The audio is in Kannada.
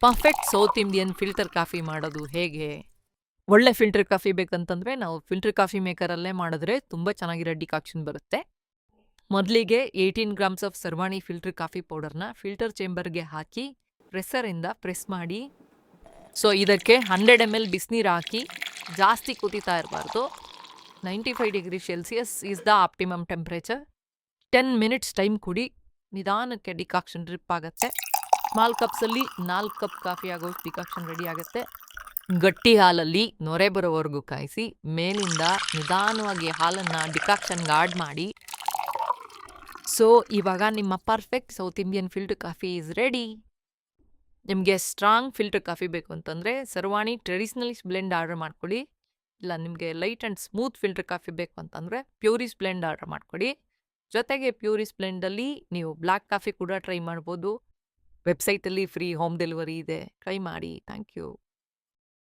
Perfect south Indian filter coffee ಮಾಡೋದು ಹೇಗೆ? ಒಳ್ಳೆ ಫಿಲ್ಟರ್ ಕಾಫಿ ಬೇಕಂತಂದ್ರೆ ನಾವು ಫಿಲ್ಟರ್ ಕಾಫಿ ಮೇಕರಲ್ಲೇ ಮಾಡಿದ್ರೆ ತುಂಬ ಚೆನ್ನಾಗಿರೋ ಡಿಕಾಕ್ಷನ್ ಬರುತ್ತೆ. ಮೊದಲಿಗೆ 18 grams of Sarvani filter coffee ಪೌಡರ್ನ ಫಿಲ್ಟರ್ ಚೇಂಬರ್ಗೆ ಹಾಕಿ ಪ್ರೆಸ್ಸರಿಂದ ಪ್ರೆಸ್ ಮಾಡಿ. ಸೊ ಇದಕ್ಕೆ 100 ml ಬಿಸಿನೀರು ಹಾಕಿ ಜಾಸ್ತಿ ಕುದೀತಾ ಇರಬಾರ್ದು. 95 degree Celsius is the optimum temperature. 10 minutes time ಕುಡಿ, ನಿಧಾನಕ್ಕೆ ಡಿಕಾಕ್ಷನ್ ಡ್ರಿಪ್ ಆಗುತ್ತೆ. ಸ್ಮಾಲ್ ಕಪ್ಸಲ್ಲಿ 4 ಕಪ್ ಕಾಫಿ ಆಗೋಷ್ಟು ಡಿಕಾಕ್ಷನ್ ರೆಡಿ ಆಗುತ್ತೆ. ಗಟ್ಟಿ ಹಾಲಲ್ಲಿ ನೊರೆ ಬರೋವರೆಗೂ ಕಾಯಿಸಿ ಮೇಲಿಂದ ನಿಧಾನವಾಗಿ ಹಾಲನ್ನು ಡಿಕಾಕ್ಷನ್ಗೆ ಆಡ್ ಮಾಡಿ. ಸೊ ಇವಾಗ ನಿಮ್ಮ perfect south Indian filter coffee is ready. ನಿಮಗೆ ಸ್ಟ್ರಾಂಗ್ ಫಿಲ್ಟರ್ ಕಾಫಿ ಬೇಕು ಅಂತಂದರೆ ಸರ್ವಾಣಿ ಟ್ರೆಡಿಷ್ನಲಿಸ್ಟ್ ಬ್ಲೆಂಡ್ ಆರ್ಡರ್ ಮಾಡ್ಕೊಳ್ಳಿ. ಇಲ್ಲ ನಿಮಗೆ light and smooth filter coffee ಬೇಕು ಅಂತಂದರೆ ಪ್ಯೂರಿಸ್ ಬ್ಲೆಂಡ್ ಆರ್ಡರ್ ಮಾಡ್ಕೊಳ್ಳಿ. ಜೊತೆಗೆ ಪ್ಯೂರಿಸ್ ಬ್ಲೆಂಡಲ್ಲಿ ನೀವು ಬ್ಲ್ಯಾಕ್ ಕಾಫಿ ಕೂಡ ಟ್ರೈ ಮಾಡ್ಬೋದು. ವೆಬ್ಸೈಟಲ್ಲಿ ಫ್ರೀ ಹೋಮ್ ಡೆಲಿವರಿ ಇದೆ, ಟ್ರೈ ಮಾಡಿ. Thank you.